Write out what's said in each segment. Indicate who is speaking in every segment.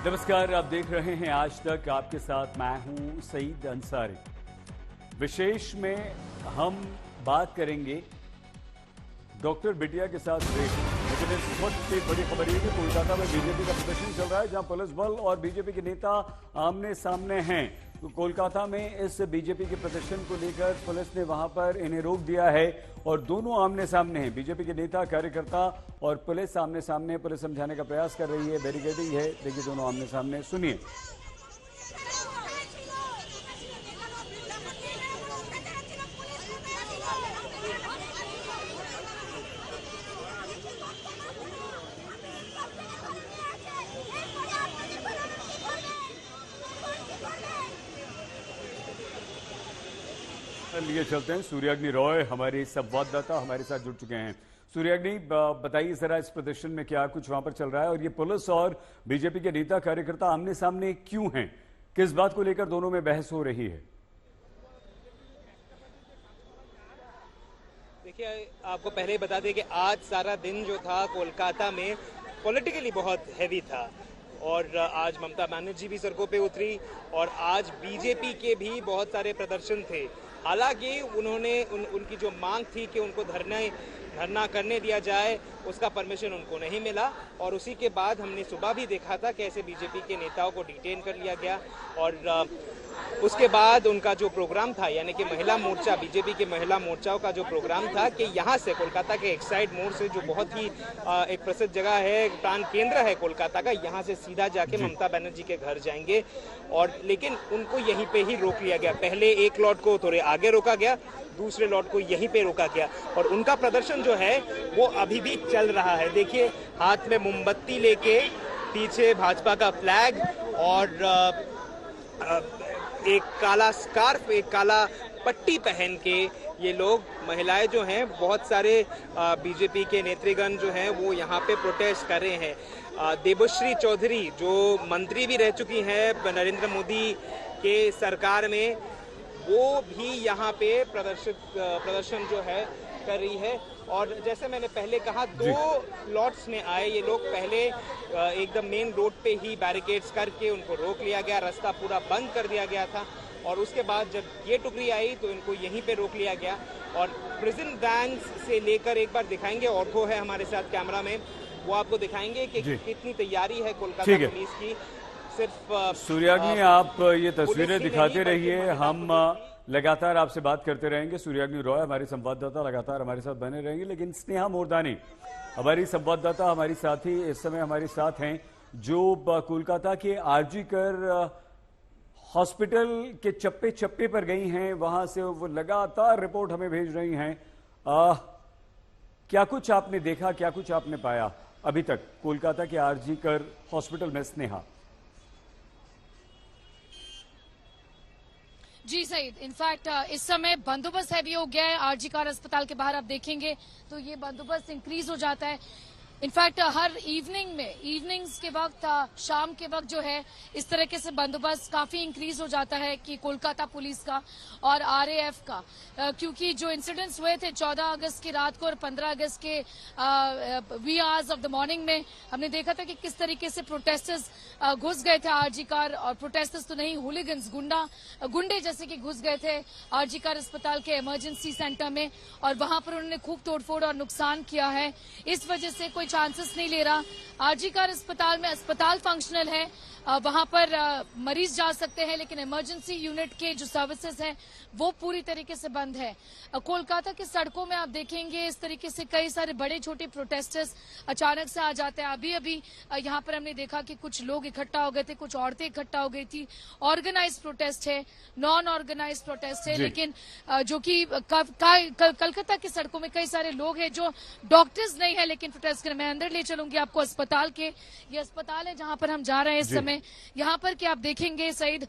Speaker 1: नमस्कार, आप देख रहे हैं आज तक। आपके साथ मैं हूं सईद अंसारी। विशेष में हम बात करेंगे डॉक्टर बिटिया के साथ रेप। लेकिन इस वक्त की बड़ी खबर यह कि कोलकाता में बीजेपी का प्रदर्शन चल रहा है, जहां पुलिस बल और बीजेपी के नेता आमने सामने हैं। तो कोलकाता में इस बीजेपी के प्रदर्शन को लेकर पुलिस ने वहां पर इन्हें रोक दिया है और दोनों आमने सामने हैं। बीजेपी के नेता, कार्यकर्ता और पुलिस आमने सामने। पुलिस समझाने का प्रयास कर रही है, बैरिकेडिंग है। देखिए दोनों आमने सामने, सुनिए। लिए चलते हैं। सूर्याग्नि रॉय हमारे संवाददाता हमारे साथ जुड़ चुके हैं। सूर्याग्नि, बताइए जरा इस प्रदर्शन में क्या कुछ वहां पर चल रहा है और ये पुलिस और बीजेपी के नेता कार्यकर्ता आमने सामने क्यों हैं? किस बात को लेकर दोनों में बहस हो रही है?
Speaker 2: देखिए, आपको पहले ही बता दें कि आज सारा दिन जो था कोलकाता में पॉलिटिकली बहुत हैवी था और आज ममता बनर्जी भी सड़कों पे उतरी और आज बीजेपी के भी बहुत सारे प्रदर्शन थे। हालांकि उन्होंने उनकी जो मांग थी कि उनको धरना करने दिया जाए, उसका परमिशन उनको नहीं मिला और उसी के बाद हमने सुबह भी देखा था कैसे बीजेपी के नेताओं को डिटेन कर लिया गया और उसके बाद उनका जो प्रोग्राम था, यानी कि महिला मोर्चा, बीजेपी के महिला मोर्चाओं का जो प्रोग्राम था कि यहाँ से कोलकाता के एक्साइड मोड़ से, जो बहुत ही एक प्रसिद्ध जगह है, प्राण केंद्र है कोलकाता का, यहाँ से सीधा जाके ममता बनर्जी के घर जाएंगे और लेकिन उनको यहीं पे ही रोक लिया गया। पहले एक लॉट को थोड़े आगे रोका गया, दूसरे लॉट को यहीं पे रोका गया और उनका प्रदर्शन जो है वो अभी भी चल रहा है। देखिए, हाथ में मोमबत्ती लेके, पीछे भाजपा का फ्लैग और एक काला स्कार्फ, एक काला पट्टी पहन के ये लोग, महिलाएं जो हैं, बहुत सारे बीजेपी के नेतृगण जो हैं वो यहाँ पे प्रोटेस्ट कर रहे हैं। देबश्री चौधरी जो मंत्री भी रह चुकी हैं नरेंद्र मोदी के सरकार में, वो भी यहाँ पे प्रदर्शन जो है कर रही है और जैसे मैंने पहले कहा, दो लॉट्स में आए ये लोग। पहले एकदम मेन रोड पे ही बैरिकेड्स करके उनको रोक लिया गया, रास्ता पूरा बंद कर दिया गया था और उसके बाद जब ये टुकड़ी आई तो इनको यहीं पे रोक लिया गया और प्रिजन वैन्स से लेकर, एक बार दिखाएंगे, और वो है हमारे साथ कैमरा में, वो आपको दिखाएंगे कि कितनी तैयारी है कोलकाता पुलिस की। सिर्फ
Speaker 1: सूर्याग्नि, आप ये तस्वीरें दिखाते रहिए, हम लगातार आपसे बात करते रहेंगे। सूर्याग्नि रॉय हमारे संवाददाता लगातार हमारे साथ बने रहेंगे। लेकिन स्नेहा मोरदानी हमारी संवाददाता, हमारी साथी इस समय हमारे साथ हैं, जो कोलकाता के आरजी कर हॉस्पिटल के चप्पे चप्पे पर गई हैं। वहां से वो लगातार रिपोर्ट हमें भेज रही हैं। क्या कुछ आपने देखा, क्या कुछ आपने पाया अभी तक कोलकाता के आरजी कर हॉस्पिटल में? स्नेहा
Speaker 3: जी सईद, इनफैक्ट इस समय बंदोबस्त हैवी हो गया है। आरजी कर अस्पताल के बाहर आप देखेंगे तो ये बंदोबस्त इंक्रीज हो जाता है। इनफैक्ट हर इवनिंग्स के वक्त, शाम के वक्त जो है, इस तरीके से बंदोबस्त काफी इंक्रीज हो जाता है कि कोलकाता पुलिस का और आरएएफ का, क्योंकि जो इंसिडेंट्स हुए थे 14 अगस्त की रात को और 15 अगस्त के wee hours of the morning में, हमने देखा था कि किस तरीके से प्रोटेस्टर्स घुस गए थे आरजी कर, और प्रोटेस्टर्स तो नहीं, हुलिगन्स, गुंडे जैसे कि घुस गए थे आरजी कर अस्पताल के इमरजेंसी सेंटर में और वहां पर उन्होंने खूब तोड़फोड़ और नुकसान किया है। इस वजह से कोई चांसेस नहीं ले रहा। आरजी कर अस्पताल में अस्पताल फंक्शनल है, वहां पर मरीज जा सकते हैं, लेकिन इमरजेंसी यूनिट के जो सर्विसेज हैं वो पूरी तरीके से बंद है। कोलकाता के सड़कों में आप देखेंगे इस तरीके से कई सारे बड़े छोटे प्रोटेस्टर्स अचानक से आ जाते हैं। अभी यहाँ पर हमने देखा कि कुछ लोग इकट्ठा हो गए थे, कुछ औरतें इकट्ठा हो गई थी। ऑर्गेनाइज प्रोटेस्ट है, नॉन ऑर्गेनाइज प्रोटेस्ट है, लेकिन जो कि कलकत्ता की सड़कों में कई सारे लोग हैं जो डॉक्टर्स नहीं है लेकिन प्रोटेस्ट कर। मैं अंदर ले चलूंगी आपको अस्पताल के, ये अस्पताल है जहां पर हम जा रहे हैं इस समय। यहाँ पर कि आप देखेंगे सईद,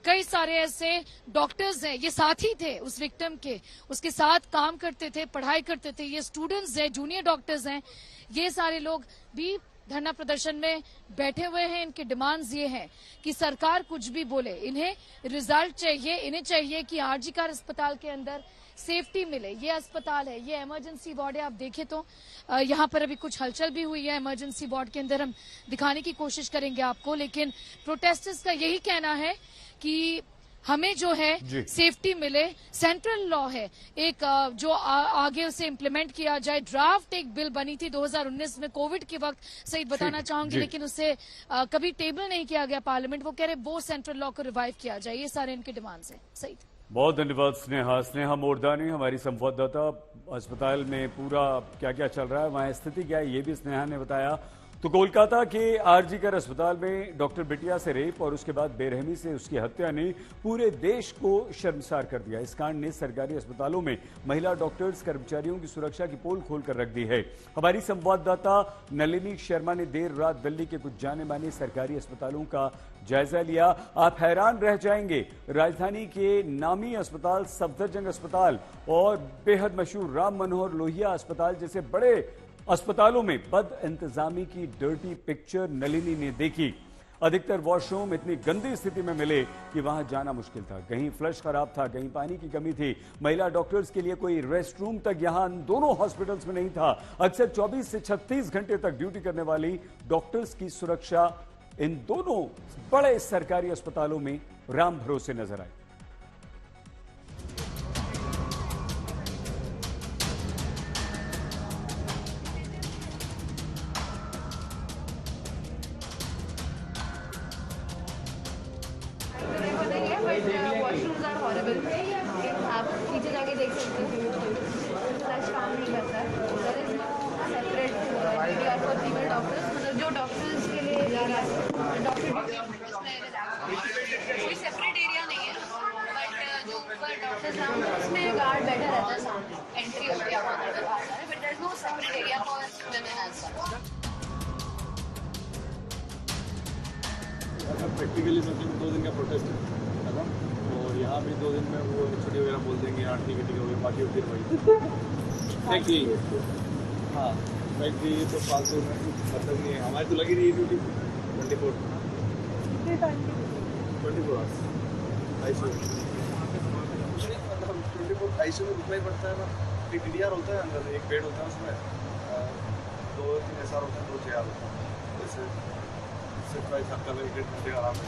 Speaker 3: कई सारे ऐसे डॉक्टर्स हैं, ये साथी थे उस विक्टिम के, उसके साथ काम करते थे, पढ़ाई करते थे, ये स्टूडेंट्स हैं, जूनियर डॉक्टर्स हैं, ये सारे लोग भी धरना प्रदर्शन में बैठे हुए हैं। इनकी डिमांड्स ये हैं कि सरकार कुछ भी बोले, इन्हें रिजल्ट चाहिए, इन्हें चाहिए कि आरजी कर अस्पताल के अंदर सेफ्टी मिले। ये अस्पताल है, ये इमरजेंसी वार्ड है। आप देखें तो यहाँ पर अभी कुछ हलचल भी हुई है इमरजेंसी वार्ड के अंदर, हम दिखाने की कोशिश करेंगे आपको। लेकिन प्रोटेस्टर्स का यही कहना है कि हमें जो है सेफ्टी मिले। सेंट्रल लॉ है एक जो आगे उसे इम्प्लीमेंट किया जाए। ड्राफ्ट एक बिल बनी थी 2019 में कोविड के वक्त, सही बताना चाहूंगी, लेकिन उसे कभी टेबल नहीं किया गया पार्लियामेंट। वो कह रहे वो सेंट्रल लॉ को रिवाइव किया जाए। ये सारे इनके डिमांड्स हैं। सही,
Speaker 1: बहुत धन्यवाद स्नेहा मोरदानी, हमारी संवाददाता। अस्पताल में पूरा क्या क्या चल रहा है, वहां स्थिति क्या है, ये भी स्नेहा ने बताया। तो कोलकाता के आरजीकर अस्पताल में डॉक्टर बिटिया से रेप और उसके बाद बेरहमी से उसकी हत्या ने पूरे देश को शर्मसार कर दिया। इस कांड ने सरकारी अस्पतालों में महिला डॉक्टर्स कर्मचारियों की सुरक्षा की पोल खोलकर रख दी है। हमारी संवाददाता नलिनी शर्मा ने देर रात दिल्ली के कुछ जाने माने सरकारी अस्पतालों का जायजा लिया। आप हैरान रह जाएंगे। राजधानी के नामी अस्पताल सफदरजंग अस्पताल और बेहद मशहूर राम मनोहर लोहिया अस्पताल जैसे बड़े अस्पतालों में बद इंतजामी की डर्टी पिक्चर नलिनी ने देखी। अधिकतर वॉशरूम इतनी गंदी स्थिति में मिले कि वहां जाना मुश्किल था। कहीं फ्लश खराब था, कहीं पानी की कमी थी। महिला डॉक्टर्स के लिए कोई रेस्ट रूम तक यहां दोनों हॉस्पिटल्स में नहीं था। अक्सर 24 से 36 घंटे तक ड्यूटी करने वाली डॉक्टर्स की सुरक्षा इन दोनों बड़े सरकारी अस्पतालों में राम भरोसे नजर आई।
Speaker 4: Washrooms are horrible. आप नीचे जाके देख सकते हो, फ्लश काम नहीं करता है। There is no separate area for female doctors. मतलब जो डॉक्टर्स के लिए डॉक्टर कोई सेपरेट एरिया नहीं है, बट जो ऊपर डॉक्टर्स राउंड है उसमें गार्ड बैठा रहता है सामने। एंट्री होती है आपको नजर आता है, but there is no separate area for women as such.
Speaker 5: Practically something 2 दिन का प्रोटेस्ट है ना, और यहाँ भी 2 दिन में वो छुट्टी वगैरह बोल देंगे, यार ठीक है हो गया, बाकी फिर वही फैक्ट्री। हाँ फैक्ट्री तो फालतू में मतलब नहीं है। हमारी तो लगी रही है ड्यूटी 24 आवर्स ICU मतलब 24 ICU में रुकना ही पड़ता है ना। एक DDR होता है अंदर, एक बेड होता है उसमें 2-3 SR होता है, 2 JR होता है। जैसे सिर्फ 1.5 घंटे आराम से।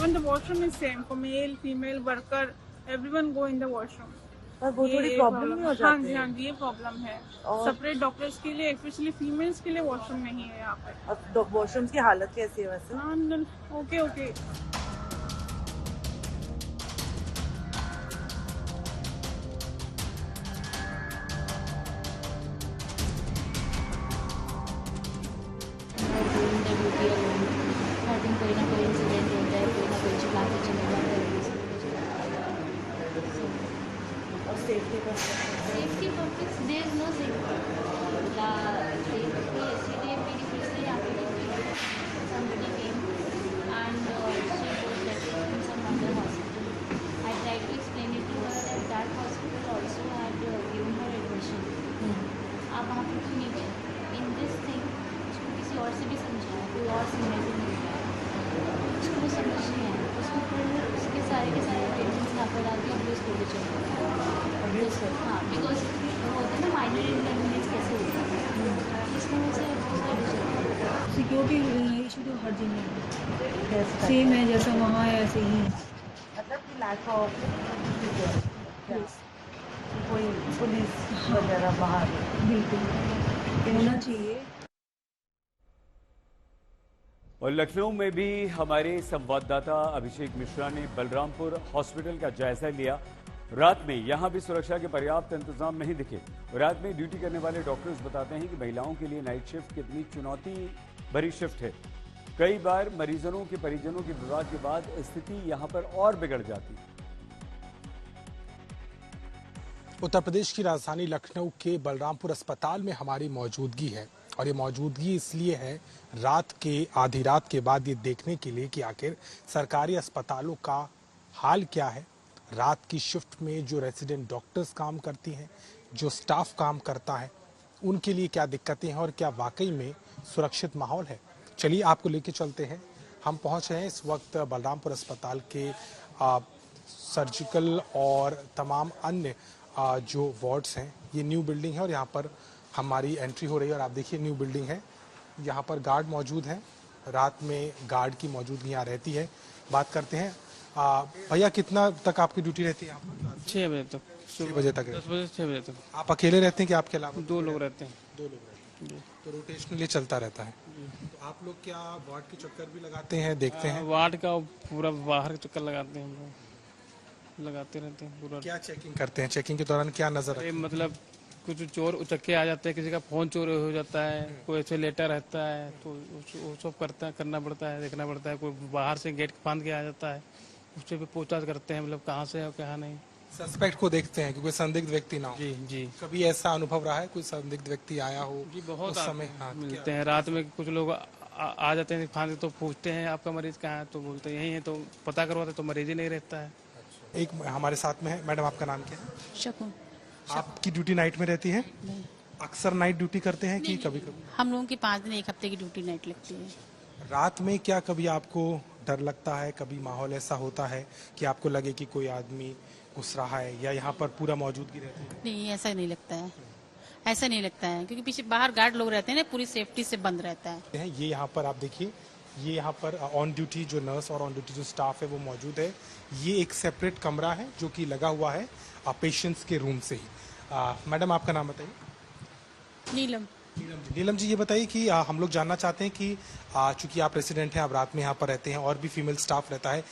Speaker 6: When the washroom is same for male, female worker, everyone go in the washroom.
Speaker 7: पर वो थोड़ी प्रॉब्लम नहीं हो जाती है?
Speaker 6: हाँ जी, ये प्रॉब्लम है। सेपरेट डॉक्टर्स के लिए, स्पेशली फीमेल्स के लिए वॉशरूम नहीं है यहाँ पे।
Speaker 7: अब वॉशरूम्स की हालत कैसी है वैसे?
Speaker 6: हाँ ओके।
Speaker 4: कोई ना कोई इंसिडेंट होता है, कोई ना कोई चिल्ला के चले जाता है।
Speaker 7: और सेफ्टी पर
Speaker 4: safety pockets there is no safety. yesterday मेरी फिर से यहाँ पे somebody came and she was like in some other hospital. I tried to explain it to her that hospital also had given her admission. आप वहाँ पर क्यों नहीं गए? In this thing उसको किसी और से भी समझाया, कोई और समझ नहीं आया, उसको समझ नहीं आया। उसको फिर उसके सारे के सारे पेशेंट्स यहाँ पर आके अब उसको ले चले। हाँ बिकॉज वो होता है ना माइनर इनकन्वीनियंस कैसे होता है, इसमें वैसे
Speaker 8: सिक्योरिटी इशू तो हर जगह है, सेम है जैसा वहाँ है ऐसे ही है।
Speaker 7: मतलब कि लैक ऑफ कोई पुलिस वगैरह बाहर
Speaker 8: बिल्कुल होना चाहिए।
Speaker 1: और लखनऊ में भी हमारे संवाददाता अभिषेक मिश्रा ने बलरामपुर हॉस्पिटल का जायजा लिया। रात में यहां भी सुरक्षा के पर्याप्त इंतजाम नहीं दिखे। रात में ड्यूटी करने वाले डॉक्टर्स बताते हैं कि महिलाओं के लिए नाइट शिफ्ट कितनी चुनौती भरी शिफ्ट है। कई बार मरीजों के परिजनों के विवाह के बाद स्थिति यहां पर और बिगड़ जाती है।
Speaker 9: उत्तर प्रदेश की राजधानी लखनऊ के बलरामपुर अस्पताल में हमारी मौजूदगी है, और ये मौजूदगी इसलिए है रात के आधी रात के बाद ये देखने के लिए कि आखिर सरकारी अस्पतालों का हाल क्या है रात की शिफ्ट में जो रेजिडेंट डॉक्टर्स काम करती हैं, जो स्टाफ काम करता है, उनके लिए क्या दिक्कतें हैं और क्या वाकई में सुरक्षित माहौल है। चलिए आपको लेके चलते हैं। हम पहुंच रहे हैं इस वक्त बलरामपुर अस्पताल के सर्जिकल और तमाम अन्य जो वार्ड्स हैं। ये न्यू बिल्डिंग है और यहाँ पर हमारी एंट्री हो रही है और आप देखिए न्यू बिल्डिंग है। यहाँ पर गार्ड मौजूद हैं, रात में गार्ड की मौजूदगी यहाँ रहती है। बात करते हैं भैया, कितना तक आपकी ड्यूटी रहती है यहाँ पर?
Speaker 10: 6 बजे तक।
Speaker 9: 6 बजे तक?
Speaker 10: 10 बजे से 6 बजे तक।
Speaker 9: आप अकेले रहते हैं कि आपके अलावा?
Speaker 10: 2 लोग रहते हैं।
Speaker 9: 2 लोग रहते हैं, तो रोटेशनली चलता रहता है। तो आप लोग क्या वार्ड के चक्कर भी लगाते हैं, देखते हैं?
Speaker 10: वार्ड का पूरा बाहर के चक्कर लगाते हैं, हम लोग लगाते रहते हैं पूरा।
Speaker 9: क्या चेकिंग करते हैं? चेकिंग के दौरान क्या नजर
Speaker 10: अरे मतलब कुछ चोर उचक्के आ जाते हैं, किसी का फोन चोरी हो जाता है, कोई ऐसे लेटर रहता है तो वो सब करना पड़ता है, देखना पड़ता है। कोई बाहर से गेट फांद के आ जाता है, उससे भी पूछताछ करते हैं, मतलब कहाँ से है और कहाँ नहीं।
Speaker 9: सस्पेक्ट को देखते हैं कि कोई संदिग्ध व्यक्ति ना हो।
Speaker 10: जी जी।
Speaker 9: कभी ऐसा अनुभव रहा है कोई संदिग्ध व्यक्ति आया हो?
Speaker 10: जी बहुत
Speaker 9: उस समय
Speaker 10: मिलते हैं। रात में कुछ लोग आ जाते हैं फांद के, तो पूछते हैं आपका मरीज कहाँ है, तो बोलते हैं यही है, तो पता करवाते तो मरीज ही नहीं रहता है।
Speaker 9: एक हमारे साथ में है मैडम, आपका नाम क्या है?
Speaker 8: शकुन।
Speaker 9: आपकी ड्यूटी नाइट में रहती है? अक्सर नाइट ड्यूटी करते हैं कि कभी कभी?
Speaker 8: हम लोगों की 5 दिन 1 हफ्ते की ड्यूटी नाइट लगती है।
Speaker 9: रात में क्या कभी आपको डर लगता है? कभी माहौल ऐसा होता है कि आपको लगे कि कोई आदमी घुस रहा है, या यहाँ पर पूरा मौजूदगी रहती है?
Speaker 8: नहीं, ऐसा नहीं लगता है, ऐसा नहीं लगता है, क्योंकि पीछे बाहर गार्ड लोग रहते हैं ना, पूरी सेफ्टी से बंद रहता है।
Speaker 9: ये यहाँ पर आप देखिए, ये यहाँ पर ऑन ड्यूटी जो नर्स और ऑन ड्यूटी जो स्टाफ है वो मौजूद है। ये एक सेपरेट कमरा है जो कि लगा हुआ है पेशेंट्स के रूम से ही। मैडम आपका नाम बताइए।
Speaker 8: नीलम।
Speaker 9: नीलम जी, ये बताइए कि हम लोग जानना चाहते हैं कि चूंकि आप रेसिडेंट हैं, आप रात में यहाँ पर रहते हैं और भी फीमेल स्टाफ रहता है,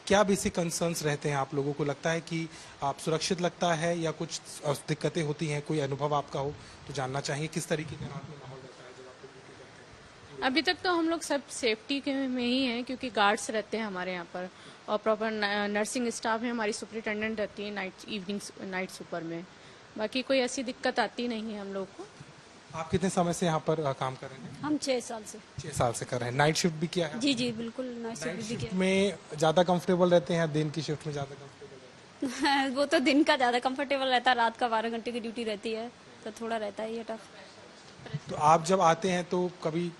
Speaker 9: क्या बेसिक कंसर्न्स रहते हैं आप लोगों को? लगता है कि आप सुरक्षित लगता है या कुछ दिक्कतें होती हैं? कोई अनुभव आपका हो तो जानना चाहिए। किस तरीके का रात में माहौल रहता है जब आप लोग ड्यूटी करते हैं?
Speaker 11: अभी तक तो हम लोग सब सेफ्टी के में ही हैं, क्योंकि गार्ड्स रहते हैं हमारे यहाँ पर और प्रॉपर नर्सिंग स्टाफ है, हमारी सुपरिटेंडेंट रहती है नाइट सुपर में। बाकी कोई ऐसी दिक्कत आती नहीं है हम लोग को।
Speaker 9: आप कितने समय से यहाँ पर काम कर रहे हैं?
Speaker 11: हम 6 साल से।
Speaker 9: 6 साल से कर रहे हैं। नाइट शिफ्ट भी किया है?
Speaker 11: जी जी बिल्कुल, नाइट शिफ्ट भी किया।
Speaker 9: में ज्यादा कंफर्टेबल रहते हैं या दिन की शिफ्ट में ज्यादा कंफर्टेबल रहते हैं?
Speaker 11: वो तो दिन का ज़्यादा कंफर्टेबल रहता है, रात का 12 घंटे की ड्यूटी रहती है तो थोड़ा रहता है ये टफ।
Speaker 9: तो आप जब आते हैं तो कभी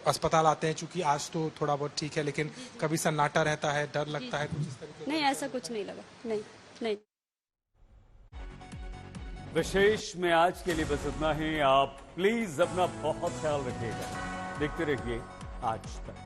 Speaker 9: अस्पताल आते हैं, चूंकि आज तो थोड़ा बहुत ठीक है, लेकिन कभी सन्नाटा रहता है, डर लगता है कुछ इस तरीके?
Speaker 11: नहीं, ऐसा कुछ नहीं लगा। नहीं।
Speaker 1: विशेष में आज के लिए बस इतना ही। आप प्लीज अपना बहुत ख्याल रखिएगा। देखते रहिए आज तक।